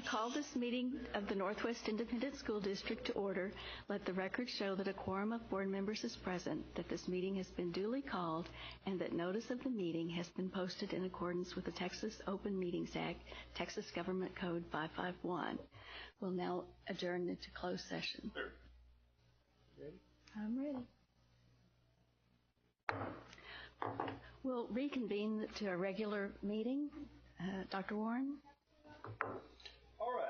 call this meeting of the Northwest Independent School District to order. Let the record show that a quorum of board members is present, that this meeting has been duly called, and that notice of the meeting has been posted in accordance with the Texas Open Meetings Act, Texas Government Code 551. We'll now adjourn into closed session. Sure. Ready? I'm ready. We'll reconvene to a regular meeting. Dr. Warren? All right.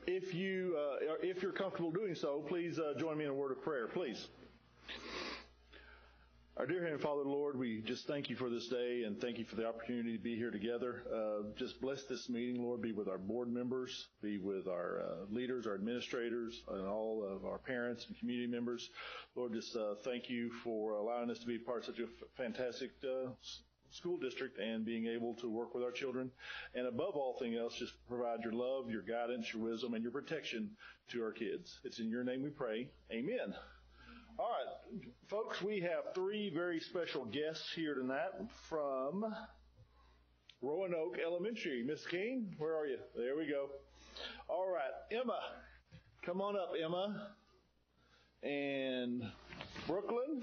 If you're comfortable doing so, please join me in a word of prayer, please. Our dear Heavenly Father, Lord, we just thank you for this day and thank you for the opportunity to be here together. Just bless this meeting, Lord. Be with our board members, be with our leaders, our administrators, and all of our parents and community members. Lord, just thank you for allowing us to be part of such a fantastic school district and being able to work with our children. And above all thing else, just provide your love, your guidance, your wisdom, and your protection to our kids. It's in your name we pray. Amen. All right, folks, we have three very special guests here tonight from Roanoke Elementary. Miss King, where are you? There we go. All right, Emma, come on up, Emma. And Brooklyn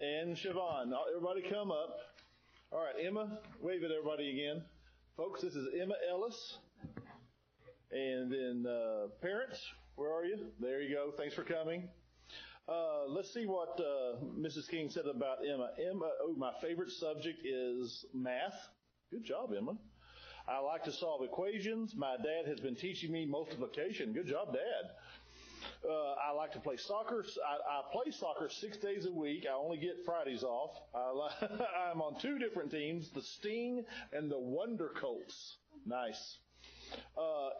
and Siobhan. Everybody come up. All right, Emma, wave at everybody again. Folks, this is Emma Ellis. And then parents, where are you? There you go. Thanks for coming. Let's see what Mrs. King said about Emma. Emma, my favorite subject is math. Good job, Emma. I like to solve equations. My dad has been teaching me multiplication. Good job, Dad. I like to play soccer. I play soccer 6 days a week. I only get Fridays off. I'm on two different teams, the Sting and the Wonder Colts. Nice.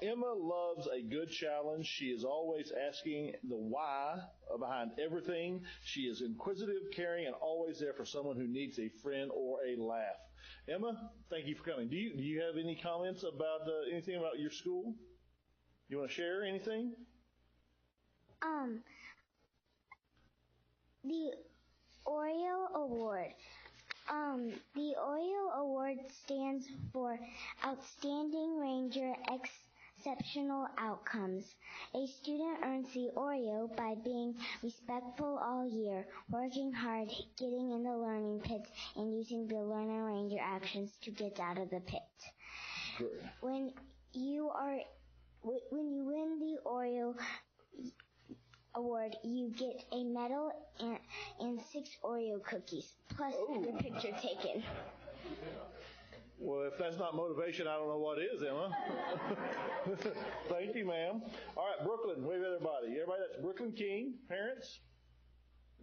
Emma loves a good challenge. She is always asking the why behind everything. She is inquisitive, caring, and always there for someone who needs a friend or a laugh. Emma, thank you for coming. Do you have any comments about anything about your school? You want to share anything? The Oreo Award. The Oreo Award stands for Outstanding Ranger Exceptional Outcomes. A student earns the Oreo by being respectful all year, working hard, getting in the learning pits, and using the Learner Ranger actions to get out of the pit. Good. When you win the Oreo Award, you get a medal and 6 Oreo cookies, plus your picture taken. Well, if that's not motivation, I don't know what is, Emma. Thank you, ma'am. All right, Brooklyn, wave at everybody. Everybody, that's Brooklyn King, parents.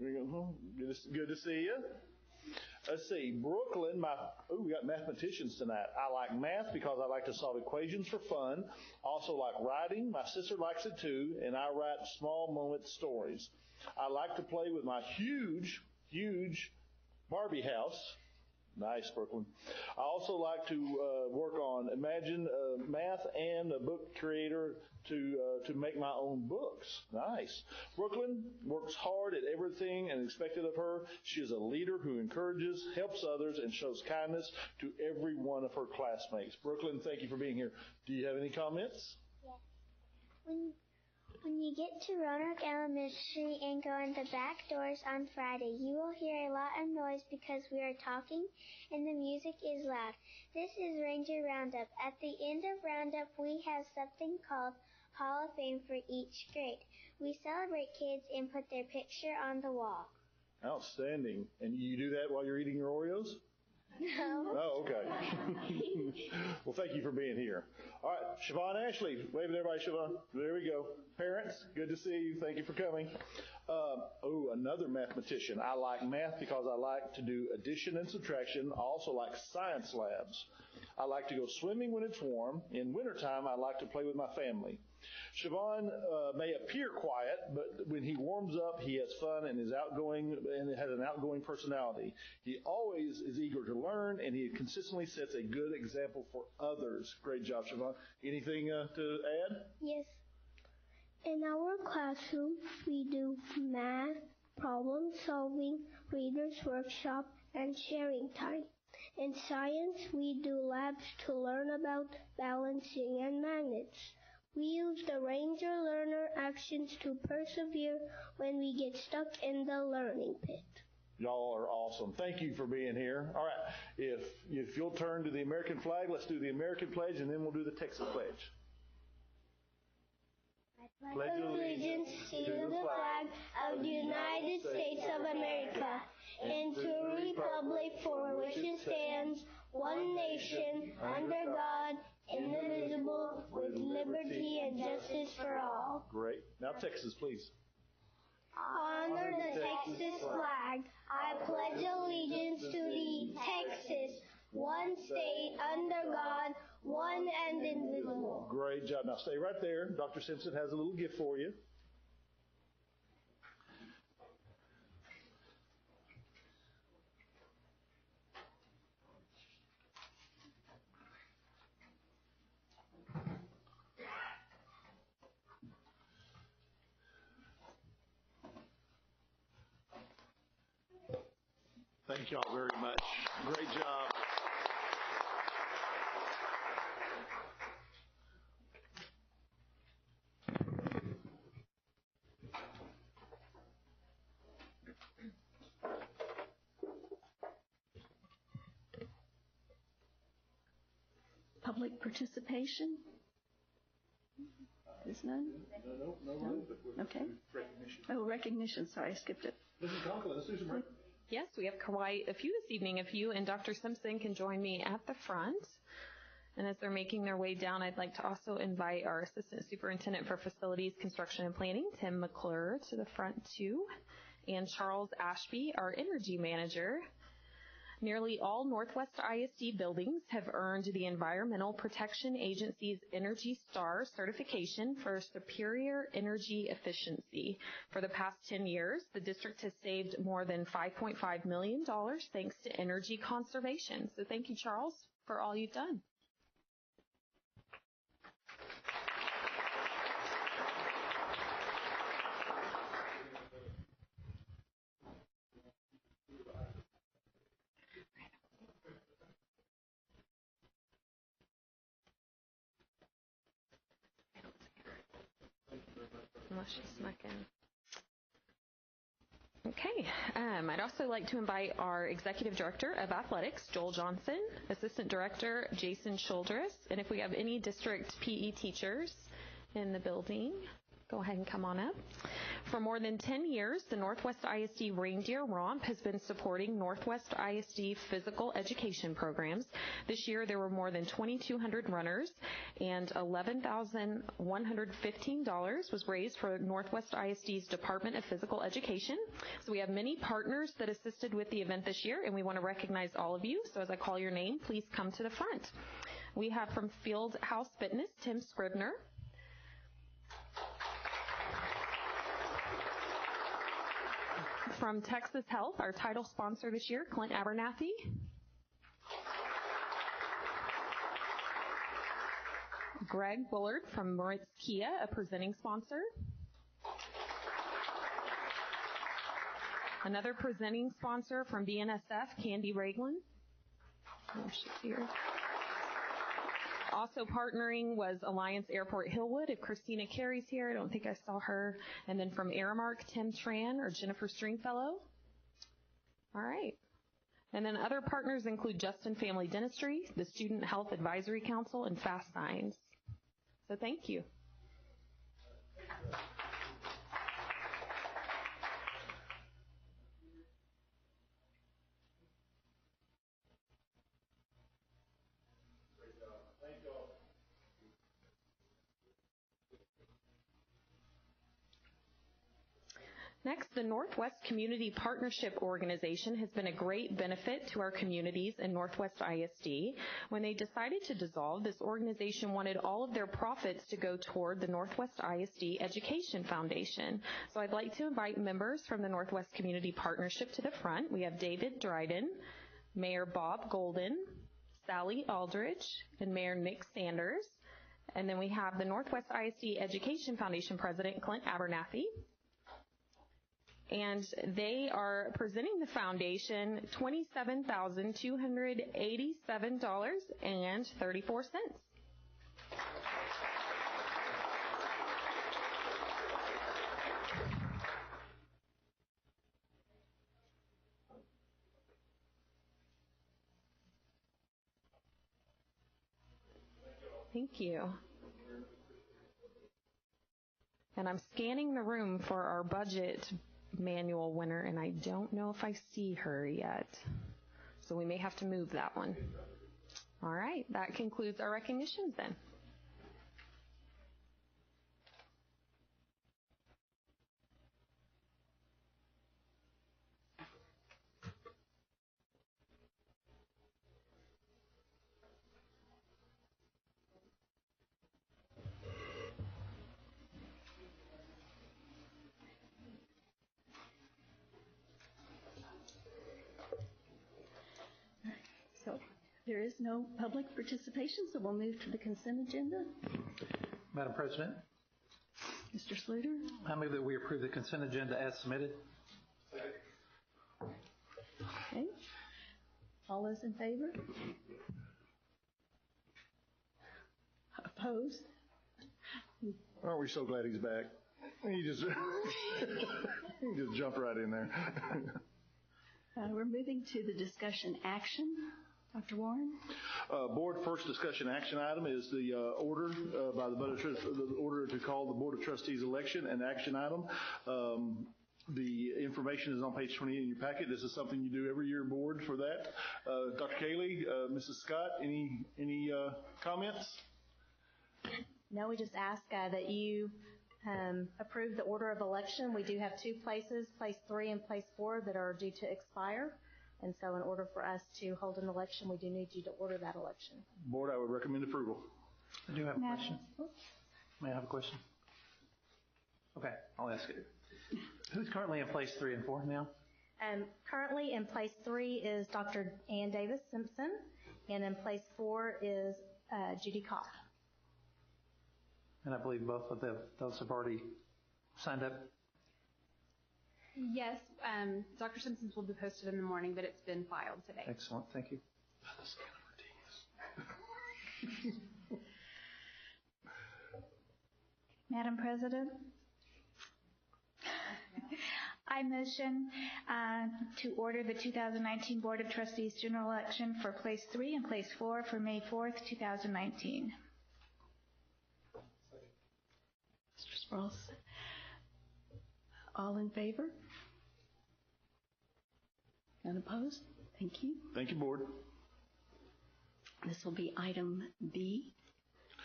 Good to see you. Let's see, Brooklyn, we got mathematicians tonight. I like math because I like to solve equations for fun. Also like writing. My sister likes it too, and I write small moment stories. I like to play with my huge Barbie house. Nice, Brooklyn. I also like to work on math and a book creator to make my own books. Nice. Brooklyn works hard at everything and expected of her. She is a leader who encourages, helps others, and shows kindness to every one of her classmates. Brooklyn, thank you for being here. Do you have any comments? Yes. When you get to Roanoke Elementary and go in the back doors on Friday, you will hear a lot of noise because we are talking and the music is loud. This is Ranger Roundup. At the end of Roundup, we have something called Hall of Fame for each grade. We celebrate kids and put their picture on the wall. Outstanding. And you do that while you're eating your Oreos? No. Oh, okay. Well, thank you for being here. All right, Siobhan Ashley. Wave at everybody, Siobhan. There we go. Parents, good to see you. Thank you for coming. Another mathematician. I like math because I like to do addition and subtraction. I also like science labs. I like to go swimming when it's warm. In wintertime, I like to play with my family. Siobhan may appear quiet, but when he warms up, he has fun and is outgoing and has an outgoing personality. He always is eager to learn, and he consistently sets a good example for others. Great job, Siobhan. Anything to add? Yes. In our classroom, we do math, problem solving, readers workshop, and sharing time. In science, we do labs to learn about balancing and magnets. We use the Ranger Learner actions to persevere when we get stuck in the learning pit. Y'all are awesome. Thank you for being here. All right, if you'll turn to the American flag, let's do the American pledge, and then we'll do the Texas pledge. I pledge allegiance to the flag of the United States of America and to the republic for which it stands, one nation, under God, indivisible, with liberty and justice for all. Great. Now Texas, please. Honor the Texas flag. I pledge allegiance to the Texas, one state, under God, one and indivisible. Great job. Now stay right there. Dr. Simpson has a little gift for you. Thank y'all very much. Great job. Public participation? There's none? No? Okay. Recognition. Sorry, I skipped it. Mrs. Conklin, let's do some recognition. Yes, we have quite a few this evening. If you and Dr. Simpson can join me at the front. And as they're making their way down, I'd like to also invite our Assistant Superintendent for Facilities, Construction, and Planning, Tim McClure, to the front too, and Charles Ashby, our Energy Manager. Nearly all Northwest ISD buildings have earned the Environmental Protection Agency's Energy Star certification for superior energy efficiency. For the past 10 years, the district has saved more than $5.5 million thanks to energy conservation. So thank you, Charles, for all you've done. Unless she snuck in. Okay. I'd also like to invite our Executive Director of Athletics, Joel Johnson, Assistant Director, Jason Childress, and if we have any district PE teachers in the building, go ahead and come on up. For more than 10 years, the Northwest ISD Reindeer Romp has been supporting Northwest ISD physical education programs. This year, there were more than 2,200 runners, and $11,115 was raised for Northwest ISD's Department of Physical Education. So we have many partners that assisted with the event this year, and we want to recognize all of you. So as I call your name, please come to the front. We have from Field House Fitness, Tim Scribner. From Texas Health, our title sponsor this year, Clint Abernathy. Greg Bullard from Moritz Kia, a presenting sponsor. Another presenting sponsor from BNSF, Candy Raglan. Oh, she's here. Also partnering was Alliance Airport Hillwood. If Christina Carey's here, I don't think I saw her. And then from Aramark, Tim Tran or Jennifer Stringfellow. All right. And then other partners include Justin Family Dentistry, the Student Health Advisory Council, and Fast Signs. So thank you. Next, the Northwest Community Partnership Organization has been a great benefit to our communities in Northwest ISD. When they decided to dissolve, this organization wanted all of their profits to go toward the Northwest ISD Education Foundation. So I'd like to invite members from the Northwest Community Partnership to the front. We have David Dryden, Mayor Bob Golden, Sally Aldridge, and Mayor Nick Sanders. And then we have the Northwest ISD Education Foundation President, Clint Abernathy. and they are presenting the foundation $27,287.34. Thank you. And I'm scanning the room for our budget manual winner, and I don't know if I see her yet. So we may have to move that one. All right, that concludes our recognitions then. So there is no public participation, so we'll move to the consent agenda. Madam President, Mr. Sluter? I move that we approve the consent agenda as submitted. Okay. All those in favor? Opposed? Aren't we so glad he's back? He just, he just jumped right in there. We're moving to the discussion action. Dr. Warren? Board first discussion action item is the order by the Board of Trustees, the order to call the Board of Trustees election, an action item. The information is on page 28 in your packet. This is something you do every year, board, for that. Dr. Cayley, Mrs. Scott, any comments? No, we just ask that you approve the order of election. We do have two places, place 3 and place 4, that are due to expire. And so in order for us to hold an election, we do need you to order that election. Board, I would recommend approval. I do have a question. May I have a question? Okay, I'll ask it. Who's currently in place 3 and 4 now? Currently in place 3 is Dr. Ann Davis Simpson, and in place 4 is Judy Kopp. And I believe both of those have already signed up. Yes, Dr. Simpson's will be posted in the morning, but it's been filed today. Excellent, thank you. Madam President, I motion to order the 2019 Board of Trustees general election for place 3 and place 4 for May 4th, 2019. Mr. Sprouse? All in favor? None opposed? Thank you. Thank you, board. This will be item B.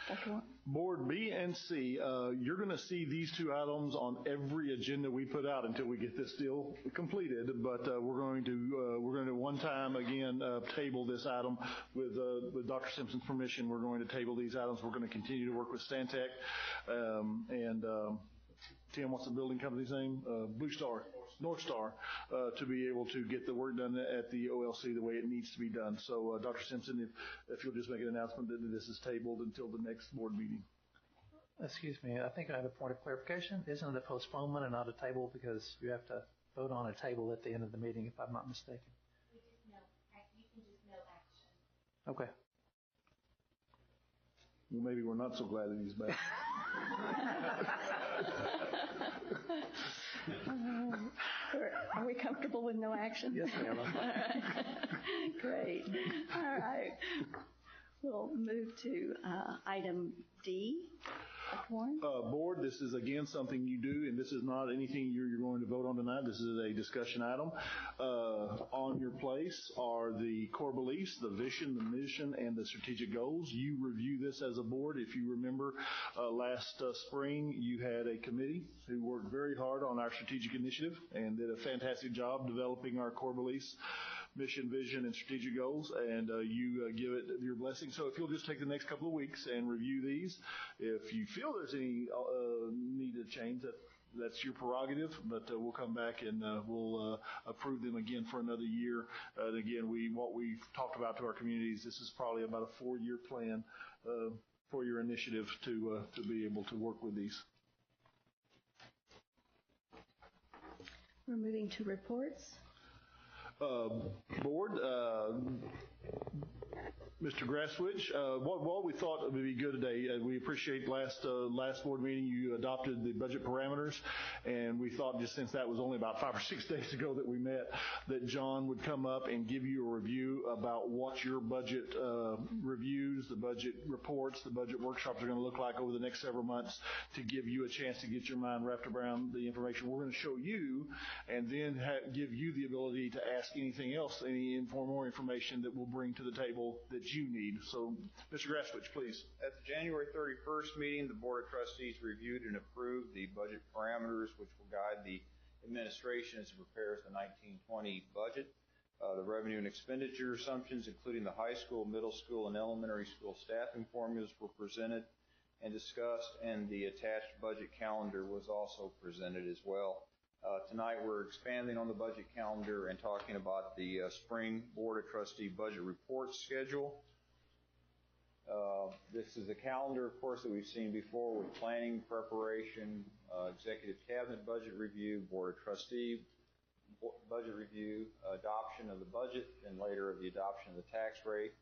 Dr. Warren? Board B and C, you're going to see these two items on every agenda we put out until we get this deal completed. But we're going to one time again table this item with Dr. Simpson's permission. We're going to table these items. We're going to continue to work with Stantec and Tim, what's the building company's name? Blue Star, North Star, to be able to get the work done at the OLC the way it needs to be done. So, Dr. Simpson, if you'll just make an announcement that this is tabled until the next board meeting. Excuse me, I think I have a point of clarification. Isn't it a postponement and not a table, because you have to vote on a table at the end of the meeting, if I'm not mistaken? You can just no action. Okay. Well, maybe we're not so glad that he's back. Are we comfortable with no action? Yes, ma'am. All right. Great. All right. We'll move to item D. Dr. Warren? Board, this is again something you do, and this is not anything you're going to vote on tonight. This is a discussion item. On your place are the core beliefs, the vision, the mission, and the strategic goals. You review this as a board. If you remember, last spring you had a committee who worked very hard on our strategic initiative and did a fantastic job developing our core beliefs, mission, vision, and strategic goals, and you give it your blessing. So if you'll just take the next couple of weeks and review these, if you feel there's any need to change, that's your prerogative, but we'll come back and we'll approve them again for another year. And again, what we've talked about to our communities, this is probably about a 4-year plan for your initiative to be able to work with these. We're moving to reports. Board, Mr. Grasswich, what we thought would be good today, we appreciate last board meeting you adopted the budget parameters, and we thought just since that was only about 5 or 6 days ago that we met, that John would come up and give you a review about what your budget reviews, the budget reports, the budget workshops are going to look like over the next several months to give you a chance to get your mind wrapped around the information we're going to show you, and then give you the ability to ask anything else, any more information that we'll bring to the table that you need. So, Mr. Grasswich, please. At the January 31st meeting, the Board of Trustees reviewed and approved the budget parameters which will guide the administration as it prepares the 1920 budget. The revenue and expenditure assumptions, including the high school, middle school, and elementary school staffing formulas, were presented and discussed, and the attached budget calendar was also presented as well. Tonight we're expanding on the budget calendar and talking about the spring Board of Trustee budget report schedule. This is a calendar, of course, that we've seen before with planning, preparation, executive cabinet budget review, Board of Trustee budget review, adoption of the budget, and later the adoption of the tax rate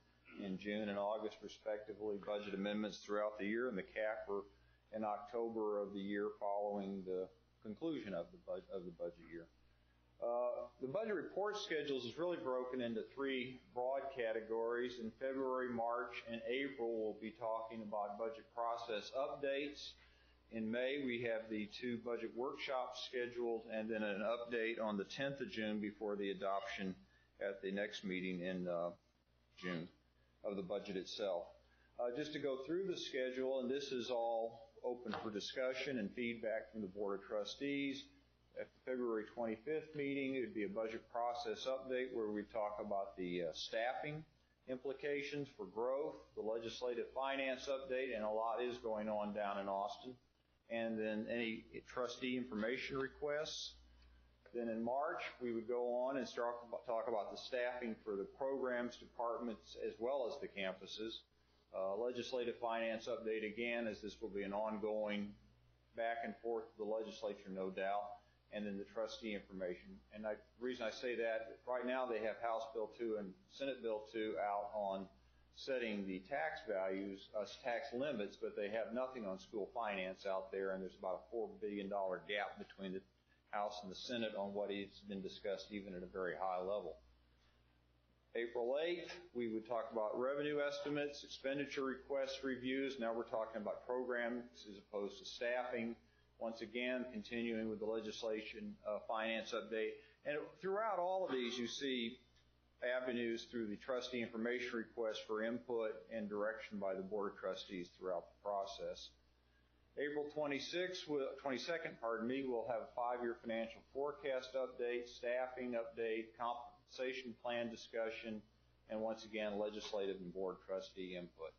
in June and August, respectively, budget amendments throughout the year, and the CAFR in October of the year following the conclusion of the budget year. The budget report schedules is really broken into 3 broad categories. In February, March, and April, we'll be talking about budget process updates. In May, we have the 2 budget workshops scheduled, and then an update on the 10th of June before the adoption at the next meeting in June of the budget itself. Just to go through the schedule, and this is all open for discussion and feedback from the Board of Trustees. At the February 25th meeting, it would be a budget process update where we talk about the staffing implications for growth, the legislative finance update, and a lot is going on down in Austin, and then any trustee information requests. Then in March, we would go on and talk about the staffing for the programs, departments, as well as the campuses. Legislative finance update again, as this will be an ongoing back and forth to the legislature, no doubt, and then the trustee information. And the reason I say that, right now they have House Bill 2 and Senate Bill 2 out on setting the tax values, tax limits, but they have nothing on school finance out there, and there's about a $4 billion gap between the House and the Senate on what has been discussed even at a very high level. April 8th, we would talk about revenue estimates, expenditure request reviews. Now we're talking about programs as opposed to staffing. Once again, continuing with the legislation finance update. And throughout all of these, you see avenues through the trustee information request for input and direction by the Board of Trustees throughout the process. April 22nd, we'll have a 5-year financial forecast update, staffing update, compensation plan discussion, and once again, legislative and Board Trustee input.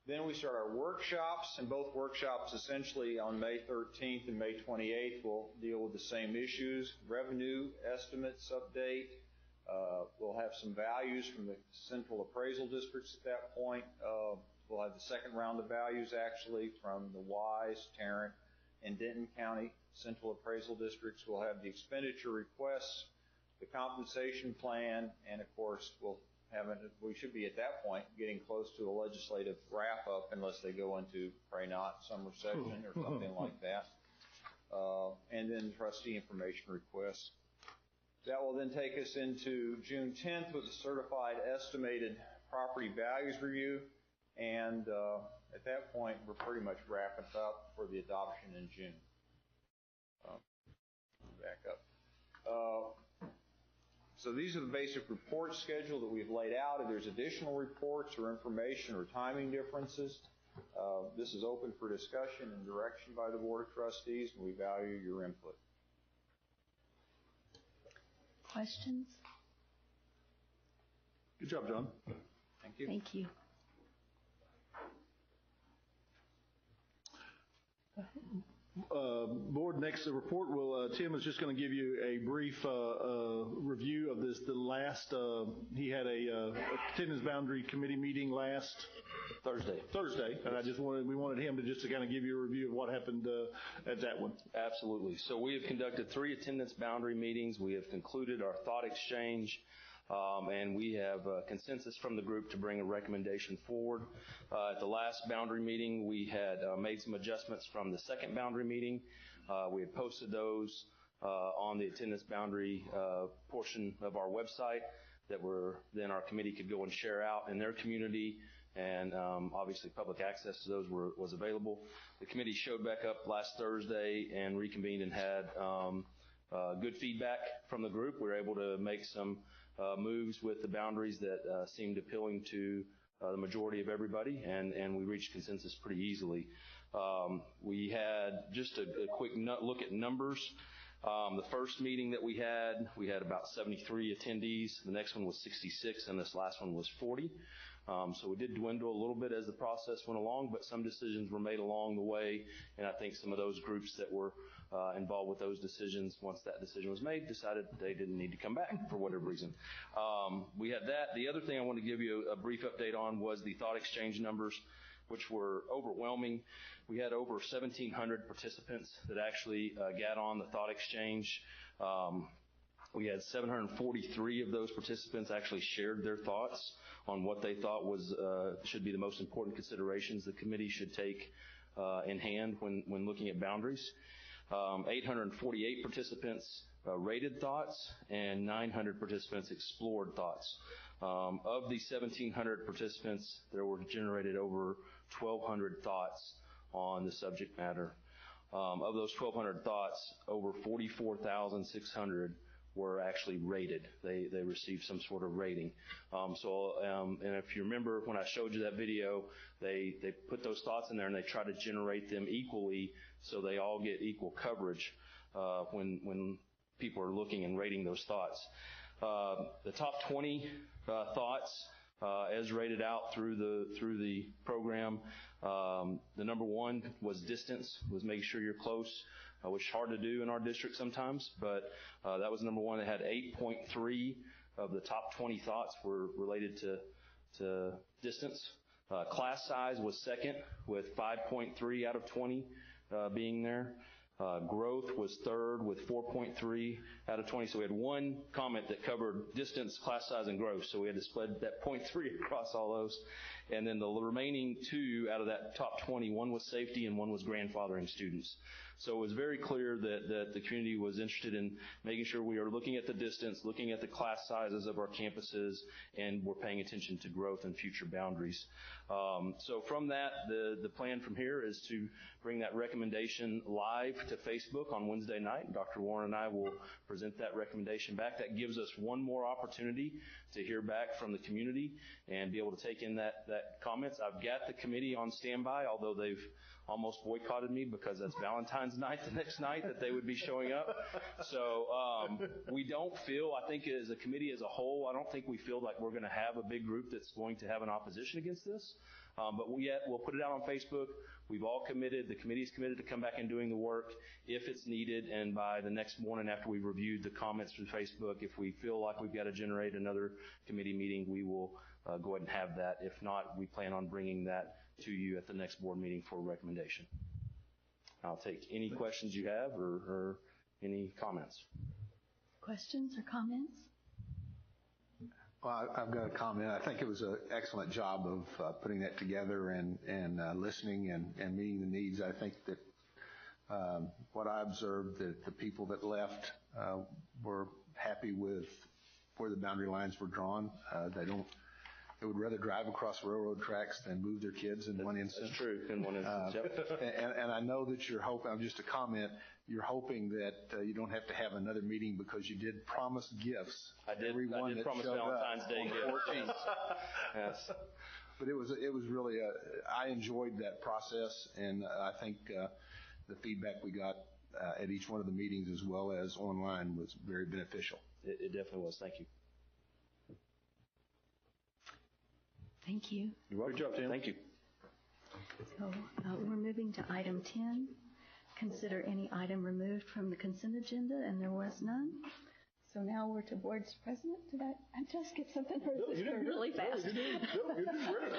Then we start our workshops, and both workshops essentially on May 13th and May 28th will deal with the same issues. Revenue estimates update. We'll have some values from the central appraisal districts at that point. We'll have the second round of values actually from the Wise, Tarrant, and Denton County central appraisal districts. We'll have the expenditure requests, the compensation plan, and of course we should be at that point getting close to a legislative wrap-up unless they go into, pray not, summer session or something like that. And then trustee information requests. That will then take us into June 10th with the certified estimated property values review. And at that point, we're pretty much wrapping up for the adoption in June. Back up. So these are the basic report schedule that we've laid out. If there's additional reports or information or timing differences, this is open for discussion and direction by the Board of Trustees, and we value your input. Questions? Good job, John. Thank you. Thank you. Board, next the report will, Tim is just going to give you a brief review of this. He had a attendance boundary committee meeting last Thursday, and we wanted him to kind of give you a review of what happened at that one. Absolutely. So we have conducted 3 attendance boundary meetings. We have concluded our thought exchange, and we have consensus from the group to bring a recommendation forward. At the last boundary meeting, we had made some adjustments from the second boundary meeting. We had posted those on the attendance boundary portion of our website that then our committee could go and share out in their community, and obviously public access to those was available. The committee showed back up last Thursday and reconvened and had good feedback from the group. We were able to make some moves with the boundaries that seemed appealing to the majority of everybody, and we reached consensus pretty easily. We had just a quick look at numbers. The first meeting that we had about 73 attendees. The next one was 66, and this last one was 40. So we did dwindle a little bit as the process went along, but some decisions were made along the way, and I think some of those groups that were involved with those decisions, once that decision was made, decided they didn't need to come back for whatever reason. We had that. The other thing I want to give you a brief update on was the thought exchange numbers, which were overwhelming. We had over 1,700 participants that actually got on the thought exchange. We had 743 of those participants actually shared their thoughts on what they thought should be the most important considerations the committee should take in hand when looking at boundaries. 848 participants rated thoughts, and 900 participants explored thoughts. Of the 1,700 participants, there were generated over 1,200 thoughts on the subject matter. Of those 1,200 thoughts, over 44,600 were actually rated. They received some sort of rating. And if you remember when I showed you that video, they put those thoughts in there and they try to generate them equally so they all get equal coverage when people are looking and rating those thoughts. The top 20 thoughts as rated out through the program, the number one was distance, was making sure you're close, which is hard to do in our district sometimes, but that was number one. It had 8.3 of the top 20 thoughts were related to distance. Class size was second with 5.3 out of 20 being there. Growth was third with 4.3 out of 20. So we had one comment that covered distance, class size, and growth. So we had to split that 0.3 across all those. And then the remaining 2 out of that top 20, one was safety and one was grandfathering students. So it was very clear that the community was interested in making sure we are looking at the distance, looking at the class sizes of our campuses, and we're paying attention to growth and future boundaries. So from that, the plan from here is to bring that recommendation live to Facebook on Wednesday night. Dr. Warren and I will present that recommendation back. That gives us one more opportunity to hear back from the community and be able to take in that comments. I've got the committee on standby, although they've almost boycotted me because that's Valentine's night the next night that they would be showing up. So we don't feel, I think as a committee as a whole, I don't think we feel like we're going to have a big group that's going to have an opposition against this. But we'll put it out on Facebook. We've all committed, the committee's committed to come back and doing the work if it's needed, and by the next morning after we've reviewed the comments from Facebook, if we feel like we've got to generate another committee meeting, we will go ahead and have that. If not, we plan on bringing that to you at the next board meeting for a recommendation. I'll take any questions you have or any comments. Questions or comments? Well, I've got a comment. I think it was an excellent job of putting that together and listening and meeting the needs. I think that what I observed, that the people that left were happy with where the boundary lines were drawn. They would rather drive across railroad tracks than move their kids in one instance. That's true, in one instance, yep. And I know that you're hoping, just a comment, you're hoping that you don't have to have another meeting because you did promise gifts. I did promise Valentine's Day gifts. Yes. But it was really, I enjoyed that process, and I think the feedback we got at each one of the meetings as well as online was very beneficial. It definitely was. Thank you. Thank you. You're welcome. Good job, Tim. Thank you. So we're moving to item 10. Consider any item removed from the consent agenda, and there was none. So now we're to board's president. Did I just get something really fast? No, you're doing great.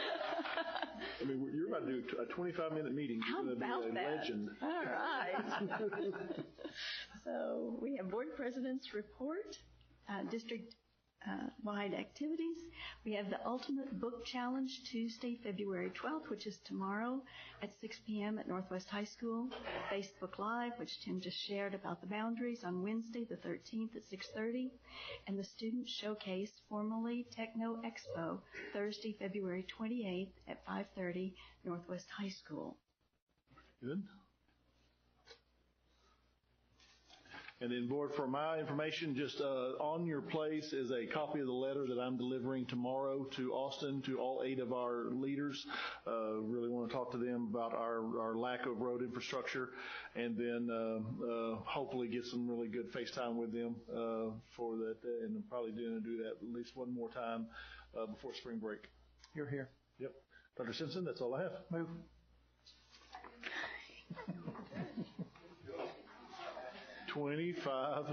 I mean, you're about to do a 25-minute meeting. How You're about going to be a that? legend. All right. So we have board president's report, district-wide activities. We have the Ultimate Book Challenge Tuesday, February 12th, which is tomorrow at 6 p.m. at Northwest High School. Facebook Live, which Tim just shared about the boundaries, on Wednesday the 13th at 6:30. And the Student Showcase, formerly Techno Expo, Thursday, February 28th at 5:30, Northwest High School. Good. And then, board, for my information, just on your place is a copy of the letter that I'm delivering tomorrow to Austin, to all 8 of our leaders. Really want to talk to them about our lack of road infrastructure, and then hopefully get some really good FaceTime with them for that, and I'm probably going to do that at least one more time before spring break. You're here. Yep. Dr. Simpson, that's all I have. Move. 25.